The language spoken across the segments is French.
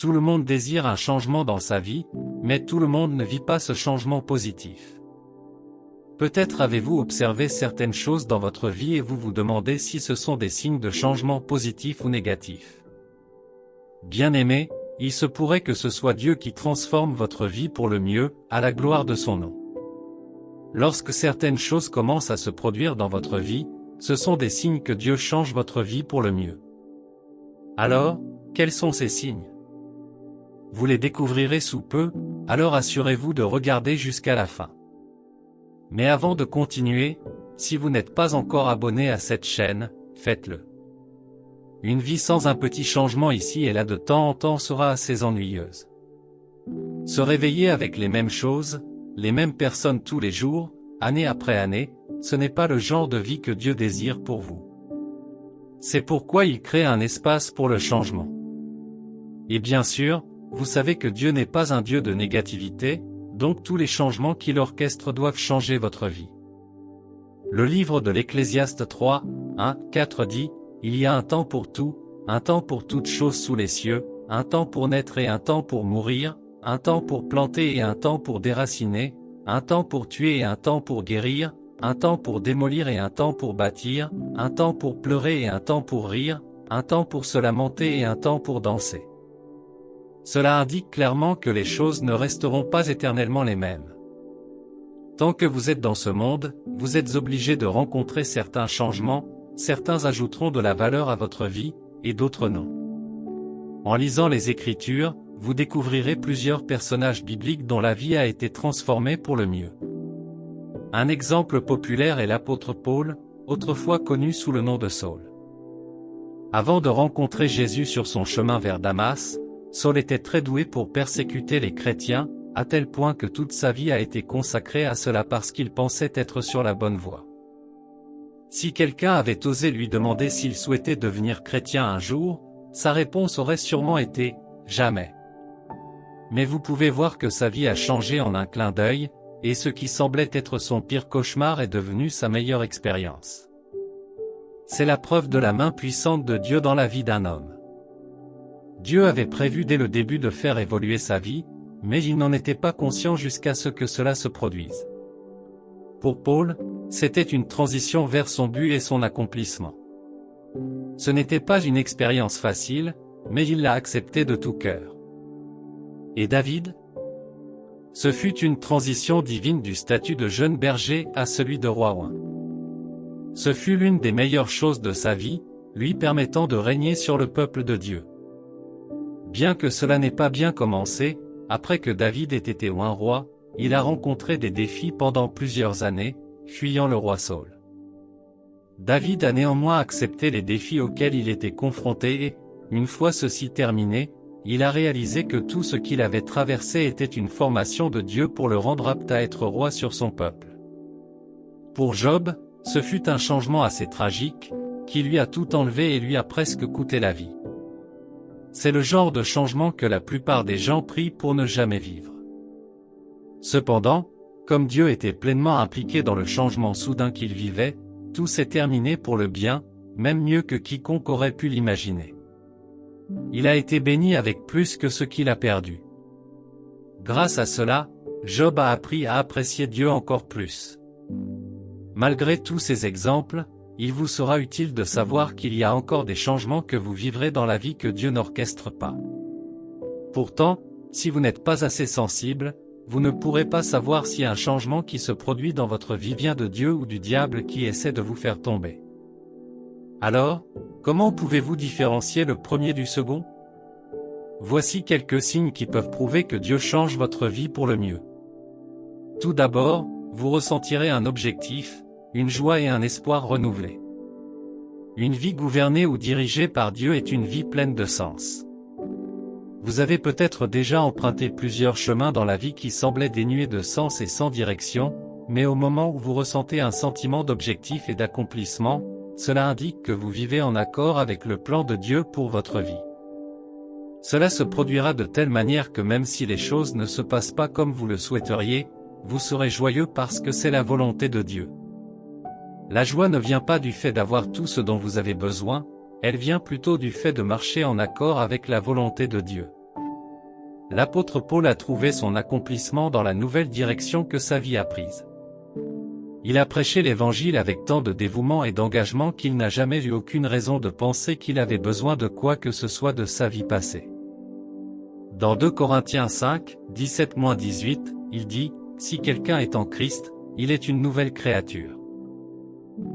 Tout le monde désire un changement dans sa vie, mais tout le monde ne vit pas ce changement positif. Peut-être avez-vous observé certaines choses dans votre vie et vous vous demandez si ce sont des signes de changement positif ou négatif. Bien-aimés, il se pourrait que ce soit Dieu qui transforme votre vie pour le mieux, à la gloire de son nom. Lorsque certaines choses commencent à se produire dans votre vie, ce sont des signes que Dieu change votre vie pour le mieux. Alors, quels sont ces signes? Vous les découvrirez sous peu, alors assurez-vous de regarder jusqu'à la fin. Mais avant de continuer, si vous n'êtes pas encore abonné à cette chaîne, faites-le. Une vie sans un petit changement ici et là de temps en temps sera assez ennuyeuse. Se réveiller avec les mêmes choses, les mêmes personnes tous les jours, année après année, ce n'est pas le genre de vie que Dieu désire pour vous. C'est pourquoi il crée un espace pour le changement. Et bien sûr, vous savez que Dieu n'est pas un Dieu de négativité, donc tous les changements qu'il orchestre doivent changer votre vie. Le livre de l'Ecclésiaste 3, 1, 4 dit, « Il y a un temps pour tout, un temps pour toutes choses sous les cieux, un temps pour naître et un temps pour mourir, un temps pour planter et un temps pour déraciner, un temps pour tuer et un temps pour guérir, un temps pour démolir et un temps pour bâtir, un temps pour pleurer et un temps pour rire, un temps pour se lamenter et un temps pour danser. » Cela indique clairement que les choses ne resteront pas éternellement les mêmes. Tant que vous êtes dans ce monde, vous êtes obligé de rencontrer certains changements, certains ajouteront de la valeur à votre vie, et d'autres non. En lisant les Écritures, vous découvrirez plusieurs personnages bibliques dont la vie a été transformée pour le mieux. Un exemple populaire est l'apôtre Paul, autrefois connu sous le nom de Saul. Avant de rencontrer Jésus sur son chemin vers Damas, Saul était très doué pour persécuter les chrétiens, à tel point que toute sa vie a été consacrée à cela parce qu'il pensait être sur la bonne voie. Si quelqu'un avait osé lui demander s'il souhaitait devenir chrétien un jour, sa réponse aurait sûrement été « jamais ». Mais vous pouvez voir que sa vie a changé en un clin d'œil, et ce qui semblait être son pire cauchemar est devenu sa meilleure expérience. C'est la preuve de la main puissante de Dieu dans la vie d'un homme. Dieu avait prévu dès le début de faire évoluer sa vie, mais il n'en était pas conscient jusqu'à ce que cela se produise. Pour Paul, c'était une transition vers son but et son accomplissement. Ce n'était pas une expérience facile, mais il l'a acceptée de tout cœur. Et David? Ce fut une transition divine du statut de jeune berger à celui de roi oint. Ce fut l'une des meilleures choses de sa vie, lui permettant de régner sur le peuple de Dieu. Bien que cela n'ait pas bien commencé, après que David ait été oint roi, il a rencontré des défis pendant plusieurs années, fuyant le roi Saul. David a néanmoins accepté les défis auxquels il était confronté et, une fois ceci terminé, il a réalisé que tout ce qu'il avait traversé était une formation de Dieu pour le rendre apte à être roi sur son peuple. Pour Job, ce fut un changement assez tragique, qui lui a tout enlevé et lui a presque coûté la vie. C'est le genre de changement que la plupart des gens prient pour ne jamais vivre. Cependant, comme Dieu était pleinement impliqué dans le changement soudain qu'il vivait, tout s'est terminé pour le bien, même mieux que quiconque aurait pu l'imaginer. Il a été béni avec plus que ce qu'il a perdu. Grâce à cela, Job a appris à apprécier Dieu encore plus. Malgré tous ces exemples, il vous sera utile de savoir qu'il y a encore des changements que vous vivrez dans la vie que Dieu n'orchestre pas. Pourtant, si vous n'êtes pas assez sensible, vous ne pourrez pas savoir si un changement qui se produit dans votre vie vient de Dieu ou du diable qui essaie de vous faire tomber. Alors, comment pouvez-vous différencier le premier du second? Voici quelques signes qui peuvent prouver que Dieu change votre vie pour le mieux. Tout d'abord, vous ressentirez un objectif, une joie et un espoir renouvelés. Une vie gouvernée ou dirigée par Dieu est une vie pleine de sens. Vous avez peut-être déjà emprunté plusieurs chemins dans la vie qui semblaient dénués de sens et sans direction, mais au moment où vous ressentez un sentiment d'objectif et d'accomplissement, cela indique que vous vivez en accord avec le plan de Dieu pour votre vie. Cela se produira de telle manière que même si les choses ne se passent pas comme vous le souhaiteriez, vous serez joyeux parce que c'est la volonté de Dieu. La joie ne vient pas du fait d'avoir tout ce dont vous avez besoin, elle vient plutôt du fait de marcher en accord avec la volonté de Dieu. l'apôtre Paul a trouvé son accomplissement dans la nouvelle direction que sa vie a prise. Il a prêché l'Évangile avec tant de dévouement et d'engagement qu'il n'a jamais eu aucune raison de penser qu'il avait besoin de quoi que ce soit de sa vie passée. Dans 2 Corinthiens 5, 17-18, il dit « Si quelqu'un est en Christ, il est une nouvelle créature.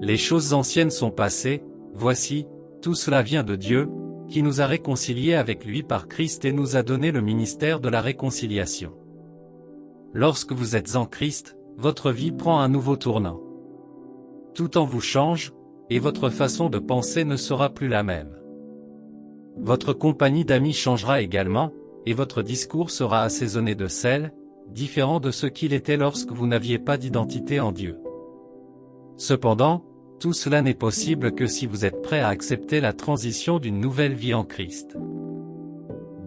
Les choses anciennes sont passées, voici, tout cela vient de Dieu, qui nous a réconciliés avec lui par Christ et nous a donné le ministère de la réconciliation. Lorsque vous êtes en Christ, votre vie prend un nouveau tournant. Tout en vous change, et votre façon de penser ne sera plus la même. Votre compagnie d'amis changera également, et votre discours sera assaisonné de sel, différent de ce qu'il était lorsque vous n'aviez pas d'identité en Dieu. Cependant, tout cela n'est possible que si vous êtes prêt à accepter la transition d'une nouvelle vie en Christ.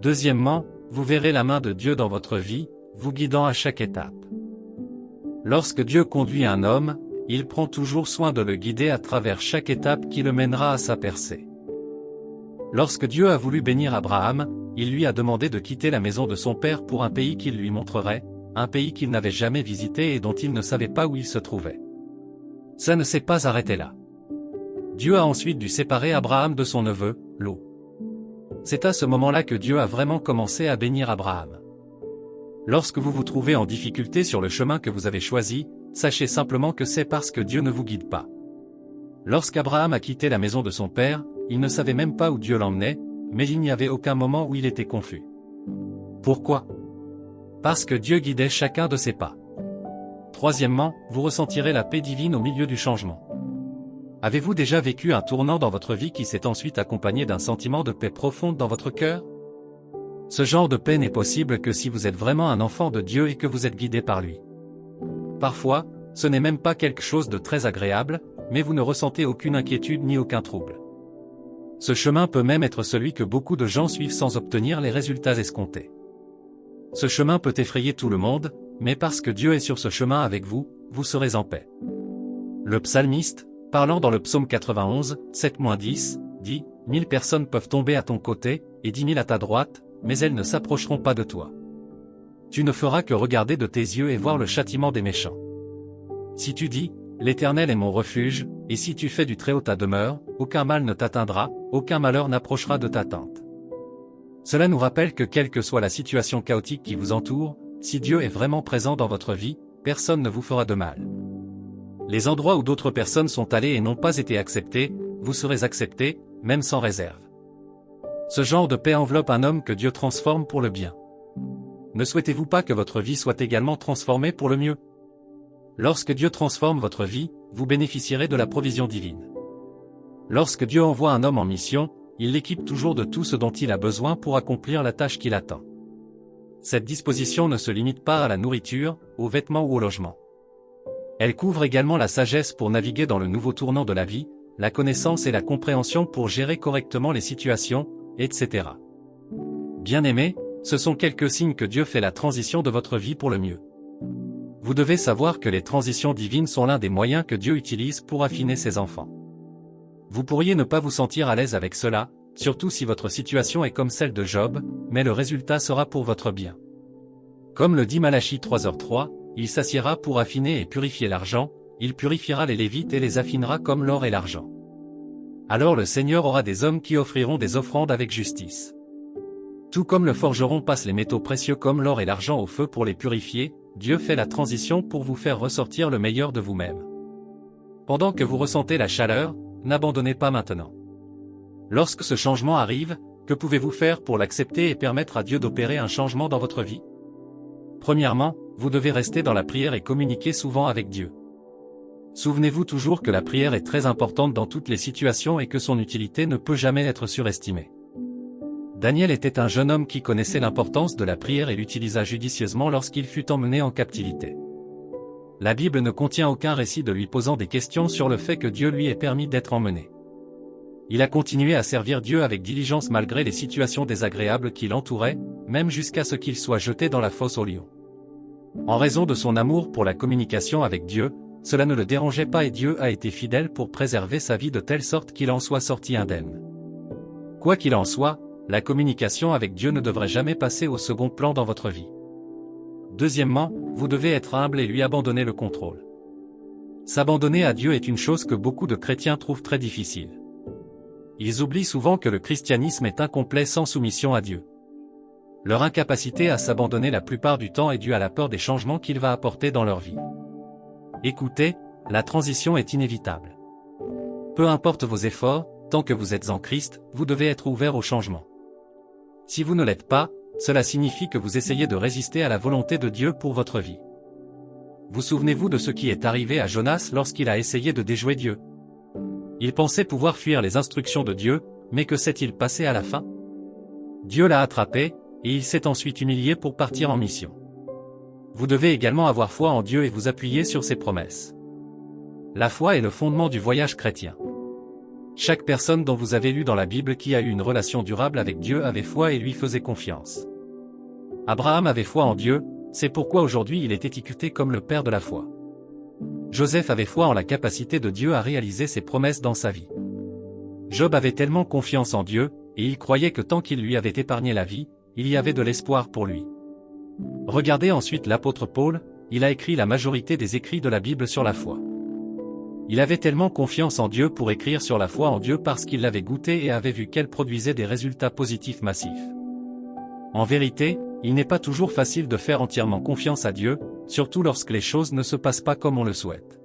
Deuxièmement, vous verrez la main de Dieu dans votre vie, vous guidant à chaque étape. Lorsque Dieu conduit un homme, il prend toujours soin de le guider à travers chaque étape qui le mènera à sa percée. Lorsque Dieu a voulu bénir Abraham, il lui a demandé de quitter la maison de son père pour un pays qu'il lui montrerait, un pays qu'il n'avait jamais visité et dont il ne savait pas où il se trouvait. Ça ne s'est pas arrêté là. Dieu a ensuite dû séparer Abraham de son neveu, Lot. C'est à ce moment-là que Dieu a vraiment commencé à bénir Abraham. Lorsque vous vous trouvez en difficulté sur le chemin que vous avez choisi, sachez simplement que c'est parce que Dieu ne vous guide pas. Lorsqu'Abraham a quitté la maison de son père, il ne savait même pas où Dieu l'emmenait, mais il n'y avait aucun moment où il était confus. Pourquoi? Parce que Dieu guidait chacun de ses pas. Troisièmement, vous ressentirez la paix divine au milieu du changement. Avez-vous déjà vécu un tournant dans votre vie qui s'est ensuite accompagné d'un sentiment de paix profonde dans votre cœur? Ce genre de paix n'est possible que si vous êtes vraiment un enfant de Dieu et que vous êtes guidé par lui. Parfois, ce n'est même pas quelque chose de très agréable, mais vous ne ressentez aucune inquiétude ni aucun trouble. Ce chemin peut même être celui que beaucoup de gens suivent sans obtenir les résultats escomptés. Ce chemin peut effrayer tout le monde, mais parce que Dieu est sur ce chemin avec vous, vous serez en paix. Le psalmiste, parlant dans le psaume 91, 7-10, dit « 1000 personnes peuvent tomber à ton côté, et 10 000 à ta droite, mais elles ne s'approcheront pas de toi. Tu ne feras que regarder de tes yeux et voir le châtiment des méchants. Si tu dis, l'Éternel est mon refuge, et si tu fais du Très-Haut ta demeure, aucun mal ne t'atteindra, aucun malheur n'approchera de ta tente. » Cela nous rappelle que quelle que soit la situation chaotique qui vous entoure, si Dieu est vraiment présent dans votre vie, personne ne vous fera de mal. Les endroits où d'autres personnes sont allées et n'ont pas été acceptées, vous serez acceptés, même sans réserve. Ce genre de paix enveloppe un homme que Dieu transforme pour le bien. Ne souhaitez-vous pas que votre vie soit également transformée pour le mieux? Lorsque Dieu transforme votre vie, vous bénéficierez de la provision divine. Lorsque Dieu envoie un homme en mission, il l'équipe toujours de tout ce dont il a besoin pour accomplir la tâche qu'il attend. Cette disposition ne se limite pas à la nourriture, aux vêtements ou au logement. Elle couvre également la sagesse pour naviguer dans le nouveau tournant de la vie, la connaissance et la compréhension pour gérer correctement les situations, etc. Bien-aimés, ce sont quelques signes que Dieu fait la transition de votre vie pour le mieux. Vous devez savoir que les transitions divines sont l'un des moyens que Dieu utilise pour affiner ses enfants. Vous pourriez ne pas vous sentir à l'aise avec cela, surtout si votre situation est comme celle de Job, mais le résultat sera pour votre bien. Comme le dit Malachie 3:3, il s'assiera pour affiner et purifier l'argent, il purifiera les Lévites et les affinera comme l'or et l'argent. Alors le Seigneur aura des hommes qui offriront des offrandes avec justice. Tout comme le forgeron passe les métaux précieux comme l'or et l'argent au feu pour les purifier, Dieu fait la transition pour vous faire ressortir le meilleur de vous-même. Pendant que vous ressentez la chaleur, n'abandonnez pas maintenant. Lorsque ce changement arrive, que pouvez-vous faire pour l'accepter et permettre à Dieu d'opérer un changement dans votre vie? Premièrement, vous devez rester dans la prière et communiquer souvent avec Dieu. Souvenez-vous toujours que la prière est très importante dans toutes les situations et que son utilité ne peut jamais être surestimée. Daniel était un jeune homme qui connaissait l'importance de la prière et l'utilisa judicieusement lorsqu'il fut emmené en captivité. La Bible ne contient aucun récit de lui posant des questions sur le fait que Dieu lui ait permis d'être emmené. Il a continué à servir Dieu avec diligence malgré les situations désagréables qui l'entouraient, même jusqu'à ce qu'il soit jeté dans la fosse aux lions. En raison de son amour pour la communication avec Dieu, cela ne le dérangeait pas et Dieu a été fidèle pour préserver sa vie de telle sorte qu'il en soit sorti indemne. Quoi qu'il en soit, la communication avec Dieu ne devrait jamais passer au second plan dans votre vie. Deuxièmement, vous devez être humble et lui abandonner le contrôle. S'abandonner à Dieu est une chose que beaucoup de chrétiens trouvent très difficile. Ils oublient souvent que le christianisme est incomplet sans soumission à Dieu. Leur incapacité à s'abandonner la plupart du temps est due à la peur des changements qu'il va apporter dans leur vie. Écoutez, la transition est inévitable. Peu importe vos efforts, tant que vous êtes en Christ, vous devez être ouvert au changement. Si vous ne l'êtes pas, cela signifie que vous essayez de résister à la volonté de Dieu pour votre vie. Vous souvenez-vous de ce qui est arrivé à Jonas lorsqu'il a essayé de déjouer Dieu? Il pensait pouvoir fuir les instructions de Dieu, mais que s'est-il passé à la fin? Dieu l'a attrapé, et il s'est ensuite humilié pour partir en mission. Vous devez également avoir foi en Dieu et vous appuyer sur ses promesses. La foi est le fondement du voyage chrétien. Chaque personne dont vous avez lu dans la Bible qui a eu une relation durable avec Dieu avait foi et lui faisait confiance. Abraham avait foi en Dieu, c'est pourquoi aujourd'hui il est étiqueté comme le père de la foi. Joseph avait foi en la capacité de Dieu à réaliser ses promesses dans sa vie. Job avait tellement confiance en Dieu, et il croyait que tant qu'il lui avait épargné la vie, il y avait de l'espoir pour lui. Regardez ensuite l'apôtre Paul, il a écrit la majorité des écrits de la Bible sur la foi. Il avait tellement confiance en Dieu pour écrire sur la foi en Dieu parce qu'il l'avait goûté et avait vu qu'elle produisait des résultats positifs massifs. En vérité, il n'est pas toujours facile de faire entièrement confiance à Dieu, surtout lorsque les choses ne se passent pas comme on le souhaite.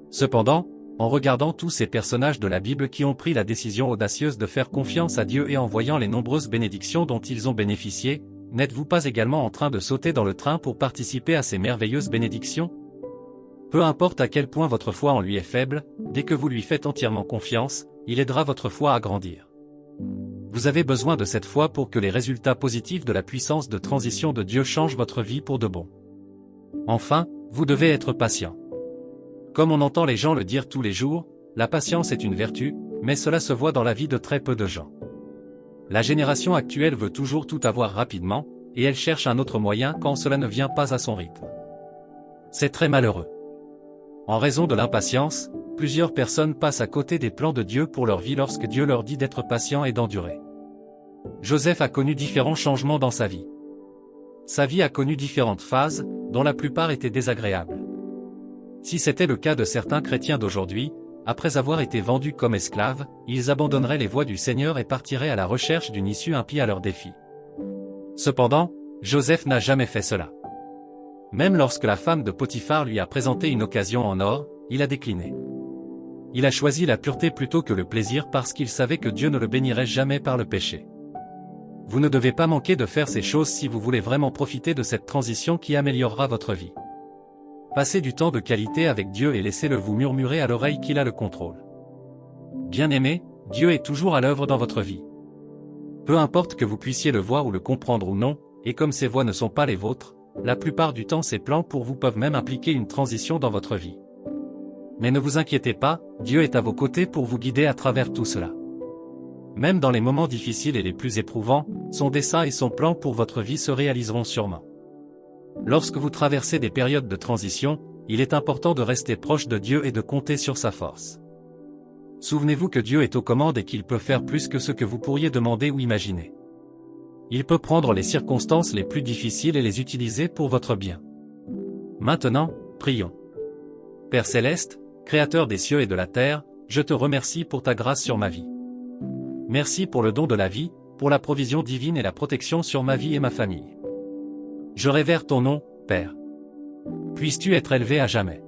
Cependant, en regardant tous ces personnages de la Bible qui ont pris la décision audacieuse de faire confiance à Dieu et en voyant les nombreuses bénédictions dont ils ont bénéficié, n'êtes-vous pas également en train de sauter dans le train pour participer à ces merveilleuses bénédictions? Peu importe à quel point votre foi en lui est faible, dès que vous lui faites entièrement confiance, il aidera votre foi à grandir. Vous avez besoin de cette foi pour que les résultats positifs de la puissance de transition de Dieu changent votre vie pour de bon. Enfin, vous devez être patient. Comme on entend les gens le dire tous les jours, la patience est une vertu, mais cela se voit dans la vie de très peu de gens. La génération actuelle veut toujours tout avoir rapidement, et elle cherche un autre moyen quand cela ne vient pas à son rythme. C'est très malheureux. En raison de l'impatience, plusieurs personnes passent à côté des plans de Dieu pour leur vie lorsque Dieu leur dit d'être patient et d'endurer. Joseph a connu différents changements dans sa vie. Sa vie a connu différentes phases, dont la plupart étaient désagréables. Si c'était le cas de certains chrétiens d'aujourd'hui, après avoir été vendus comme esclaves, ils abandonneraient les voies du Seigneur et partiraient à la recherche d'une issue impie à leur défi. Cependant, Joseph n'a jamais fait cela. Même lorsque la femme de Potiphar lui a présenté une occasion en or, il a décliné. Il a choisi la pureté plutôt que le plaisir parce qu'il savait que Dieu ne le bénirait jamais par le péché. Vous ne devez pas manquer de faire ces choses si vous voulez vraiment profiter de cette transition qui améliorera votre vie. Passez du temps de qualité avec Dieu et laissez-le vous murmurer à l'oreille qu'il a le contrôle. Bien-aimé, Dieu est toujours à l'œuvre dans votre vie. Peu importe que vous puissiez le voir ou le comprendre ou non, et comme ces voies ne sont pas les vôtres, la plupart du temps ses plans pour vous peuvent même impliquer une transition dans votre vie. Mais ne vous inquiétez pas, Dieu est à vos côtés pour vous guider à travers tout cela. Même dans les moments difficiles et les plus éprouvants, son dessein et son plan pour votre vie se réaliseront sûrement. Lorsque vous traversez des périodes de transition, il est important de rester proche de Dieu et de compter sur sa force. Souvenez-vous que Dieu est aux commandes et qu'il peut faire plus que ce que vous pourriez demander ou imaginer. Il peut prendre les circonstances les plus difficiles et les utiliser pour votre bien. Maintenant, prions. Père Céleste, Créateur des cieux et de la terre, je te remercie pour ta grâce sur ma vie. Merci pour le don de la vie, pour la provision divine et la protection sur ma vie et ma famille. Je révère ton nom, Père. Puisses-tu être élevé à jamais.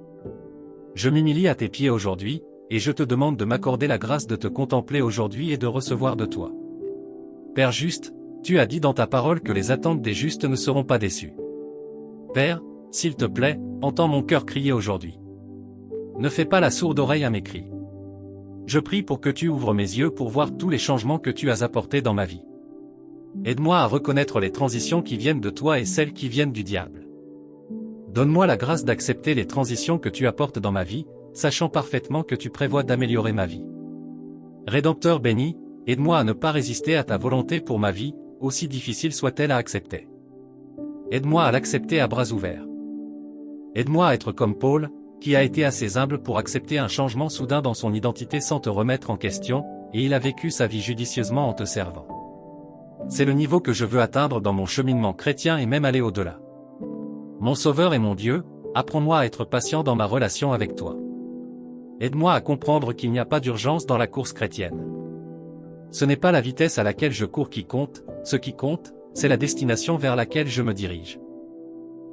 Je m'humilie à tes pieds aujourd'hui, et je te demande de m'accorder la grâce de te contempler aujourd'hui et de recevoir de toi. Père juste, tu as dit dans ta parole que les attentes des justes ne seront pas déçues. Père, s'il te plaît, entends mon cœur crier aujourd'hui. Ne fais pas la sourde oreille à mes cris. Je prie pour que tu ouvres mes yeux pour voir tous les changements que tu as apportés dans ma vie. Aide-moi à reconnaître les transitions qui viennent de toi et celles qui viennent du diable. Donne-moi la grâce d'accepter les transitions que tu apportes dans ma vie, sachant parfaitement que tu prévois d'améliorer ma vie. Rédempteur béni, aide-moi à ne pas résister à ta volonté pour ma vie, aussi difficile soit-elle à accepter. Aide-moi à l'accepter à bras ouverts. Aide-moi à être comme Paul, qui a été assez humble pour accepter un changement soudain dans son identité sans te remettre en question, et il a vécu sa vie judicieusement en te servant. C'est le niveau que je veux atteindre dans mon cheminement chrétien et même aller au-delà. Mon Sauveur et mon Dieu, apprends-moi à être patient dans ma relation avec toi. Aide-moi à comprendre qu'il n'y a pas d'urgence dans la course chrétienne. Ce n'est pas la vitesse à laquelle je cours qui compte, ce qui compte, c'est la destination vers laquelle je me dirige.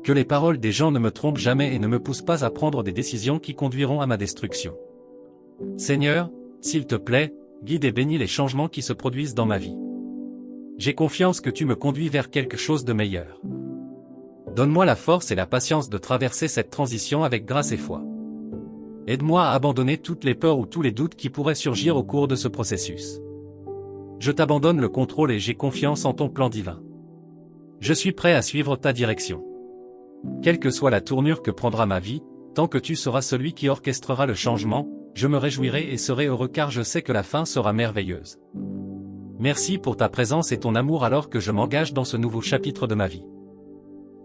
Que les paroles des gens ne me trompent jamais et ne me poussent pas à prendre des décisions qui conduiront à ma destruction. Seigneur, s'il te plaît, guide et bénis les changements qui se produisent dans ma vie. J'ai confiance que tu me conduis vers quelque chose de meilleur. Donne-moi la force et la patience de traverser cette transition avec grâce et foi. Aide-moi à abandonner toutes les peurs ou tous les doutes qui pourraient surgir au cours de ce processus. Je t'abandonne le contrôle et j'ai confiance en ton plan divin. Je suis prêt à suivre ta direction. Quelle que soit la tournure que prendra ma vie, tant que tu seras celui qui orchestrera le changement, je me réjouirai et serai heureux car je sais que la fin sera merveilleuse. Merci pour ta présence et ton amour alors que je m'engage dans ce nouveau chapitre de ma vie.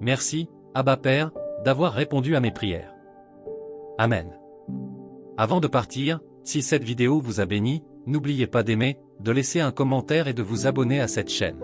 Merci, Abba Père, d'avoir répondu à mes prières. Amen. Avant de partir, si cette vidéo vous a béni, n'oubliez pas d'aimer, de laisser un commentaire et de vous abonner à cette chaîne.